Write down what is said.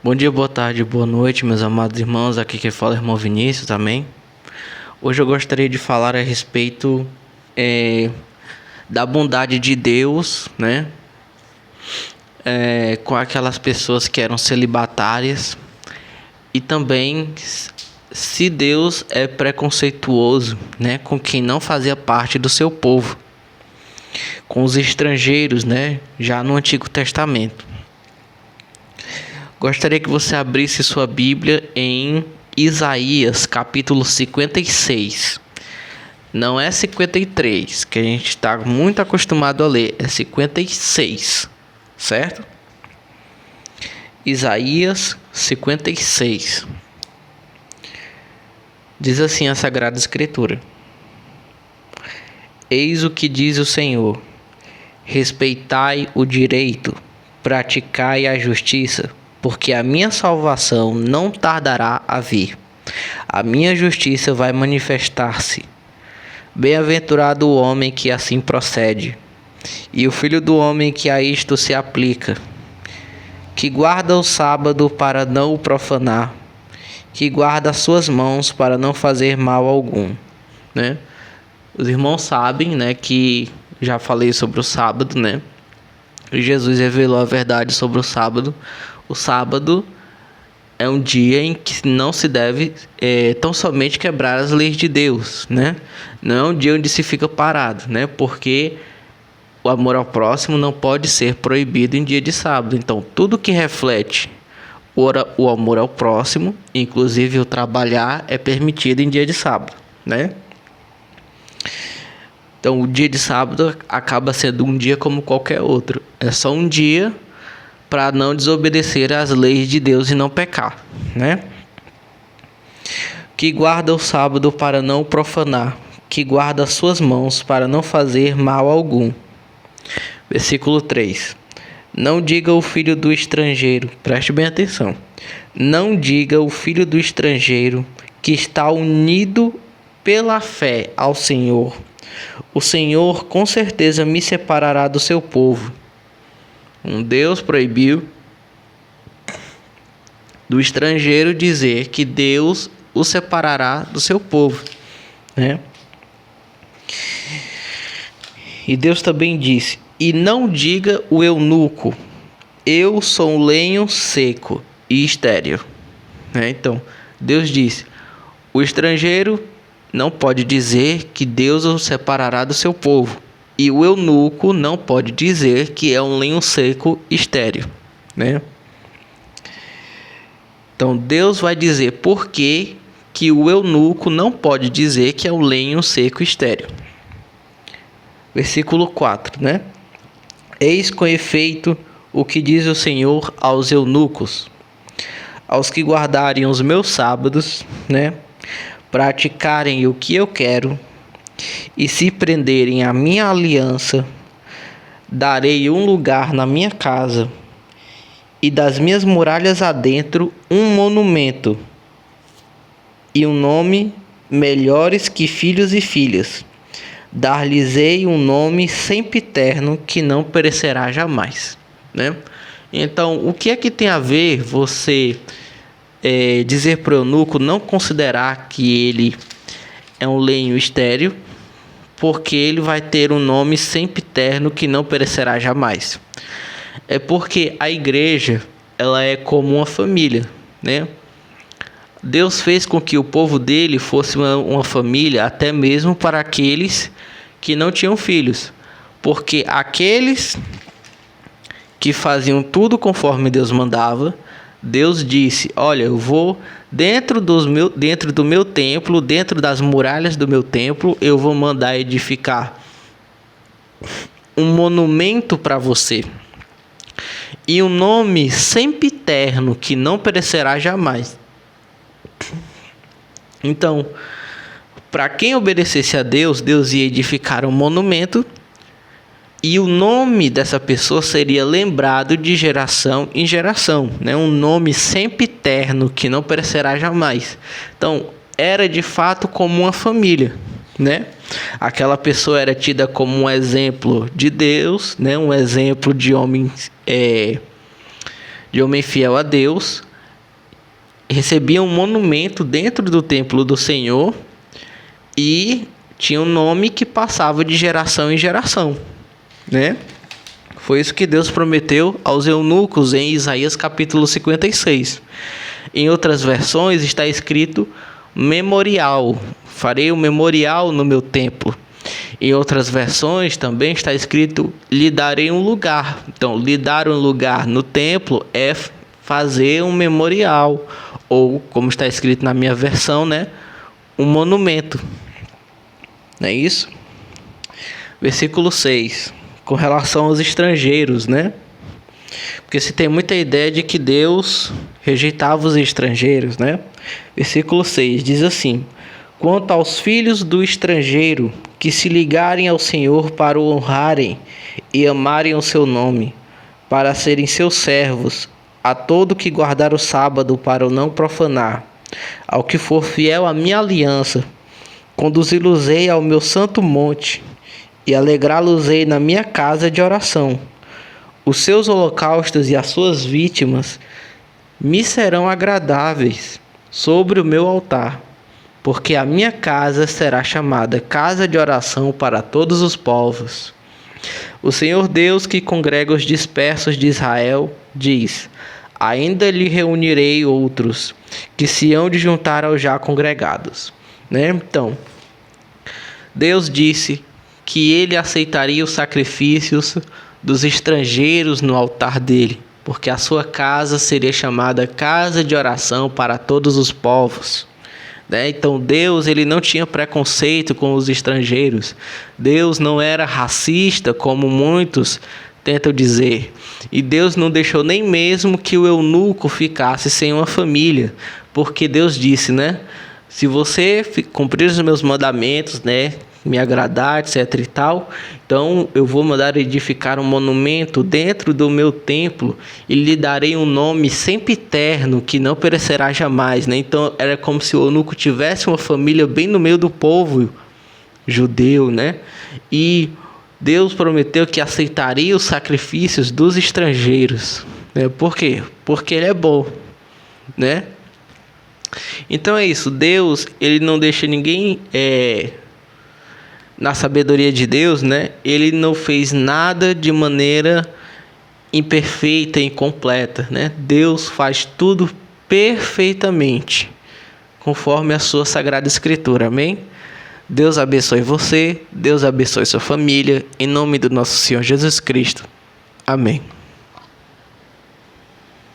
Bom dia, boa tarde, boa noite, meus amados irmãos. Aqui quem fala é o irmão Vinícius, amém? Hoje eu gostaria de falar a respeito da bondade de Deus, né? Com aquelas pessoas que eram celibatárias e também se Deus é preconceituoso, né? Com quem não fazia parte do seu povo, com os estrangeiros, né? Já no Antigo Testamento. Gostaria que você abrisse sua Bíblia em Isaías, capítulo 56. Não é 53, que a gente está muito acostumado a ler, é 56, certo? Isaías 56. Diz assim a Sagrada Escritura: Eis o que diz o Senhor: respeitai o direito, praticai a justiça, porque a minha salvação não tardará a vir. A minha justiça vai manifestar-se. Bem-aventurado o homem que assim procede, e o filho do homem que a isto se aplica, que guarda o sábado para não o profanar, que guarda as suas mãos para não fazer mal algum, né? Os irmãos sabem, né, que já falei sobre o sábado, né? Jesus revelou a verdade sobre o sábado. O sábado é um dia em que não se deve tão somente quebrar as leis de Deus, né? Não é um dia onde se fica parado, né? Porque o amor ao próximo não pode ser proibido em dia de sábado. Então, tudo que reflete o amor ao próximo, inclusive o trabalhar, é permitido em dia de sábado, né? Então, o dia de sábado acaba sendo um dia como qualquer outro. É só um dia para não desobedecer às leis de Deus e não pecar, né? Que guarda o sábado para não o profanar, que guarda as suas mãos para não fazer mal algum. Versículo 3. Não diga o filho do estrangeiro, preste bem atenção. Não diga o filho do estrangeiro que está unido pela fé ao Senhor: o Senhor com certeza me separará do seu povo. Deus proibiu do estrangeiro dizer que Deus o separará do seu povo, né? E Deus também disse: e não diga o eunuco: eu sou um lenho seco e estéril, né? Então, Deus disse: o estrangeiro não pode dizer que Deus o separará do seu povo. E o eunuco não pode dizer que é um lenho seco estéril, né? Então Deus vai dizer por que o eunuco não pode dizer que é um lenho seco estéril. Versículo 4, né? Eis com efeito o que diz o Senhor aos eunucos, aos que guardarem os meus sábados, né? Praticarem o que eu quero e se prenderem à minha aliança, darei um lugar na minha casa e das minhas muralhas adentro um monumento e um nome melhores que filhos e filhas. Dar-lhes-ei um nome sempiterno que não perecerá jamais, né? Então, o que é que tem a ver você dizer para o eunuco não considerar que ele é um lenho estéril, porque ele vai ter um nome sempiterno que não perecerá jamais? É porque a igreja, ela é como uma família, né? Deus fez com que o povo dele fosse uma família, até mesmo para aqueles que não tinham filhos, porque aqueles que faziam tudo conforme Deus mandava, Deus disse: olha, eu vou dentro do meu templo, dentro das muralhas do meu templo, eu vou mandar edificar um monumento para você e um nome sempiterno que não perecerá jamais. Então, para quem obedecesse a Deus, Deus ia edificar um monumento e o nome dessa pessoa seria lembrado de geração em geração, né? Um nome sempiterno que não perecerá jamais. Então, era de fato como uma família, né? Aquela pessoa era tida como um exemplo de Deus, né? Um exemplo de homem fiel a Deus, recebia um monumento dentro do templo do Senhor e tinha um nome que passava de geração em geração, né? Foi isso que Deus prometeu aos eunucos em Isaías capítulo 56. Em outras versões está escrito memorial. Farei um memorial no meu templo. Em outras versões também está escrito lhe darei um lugar. Então, lhe dar um lugar no templo é fazer um memorial. Ou, como está escrito na minha versão, né, um monumento. Não é isso? Versículo 6. Com relação aos estrangeiros, né? Porque se tem muita ideia de que Deus rejeitava os estrangeiros, né? Versículo 6 diz assim: quanto aos filhos do estrangeiro que se ligarem ao Senhor para o honrarem e amarem o seu nome, para serem seus servos, a todo que guardar o sábado para o não profanar, ao que for fiel à minha aliança, conduzi-los-ei ao meu santo monte e alegrá-los-ei na minha casa de oração. Os seus holocaustos e as suas vítimas me serão agradáveis sobre o meu altar, porque a minha casa será chamada casa de oração para todos os povos. O Senhor Deus que congrega os dispersos de Israel diz: ainda lhe reunirei outros que se hão de juntar aos já congregados. Né? Então, Deus disse que ele aceitaria os sacrifícios dos estrangeiros no altar dele, porque a sua casa seria chamada casa de oração para todos os povos. Então Deus ele não tinha preconceito com os estrangeiros. Deus não era racista, como muitos tentam dizer. E Deus não deixou nem mesmo que o eunuco ficasse sem uma família, porque Deus disse, né? Se você cumprir os meus mandamentos, né, me agradar, etc e tal, então eu vou mandar edificar um monumento dentro do meu templo e lhe darei um nome sempiterno que não perecerá jamais, né? Então era como se o eunuco tivesse uma família bem no meio do povo judeu, né? E Deus prometeu que aceitaria os sacrifícios dos estrangeiros, né? Por quê? Porque ele é bom, né? Então é isso, Deus ele não deixa ninguém na sabedoria de Deus, né? Ele não fez nada de maneira imperfeita e incompleta, né? Deus faz tudo perfeitamente, conforme a sua Sagrada Escritura, amém? Deus abençoe você, Deus abençoe sua família, em nome do nosso Senhor Jesus Cristo, amém.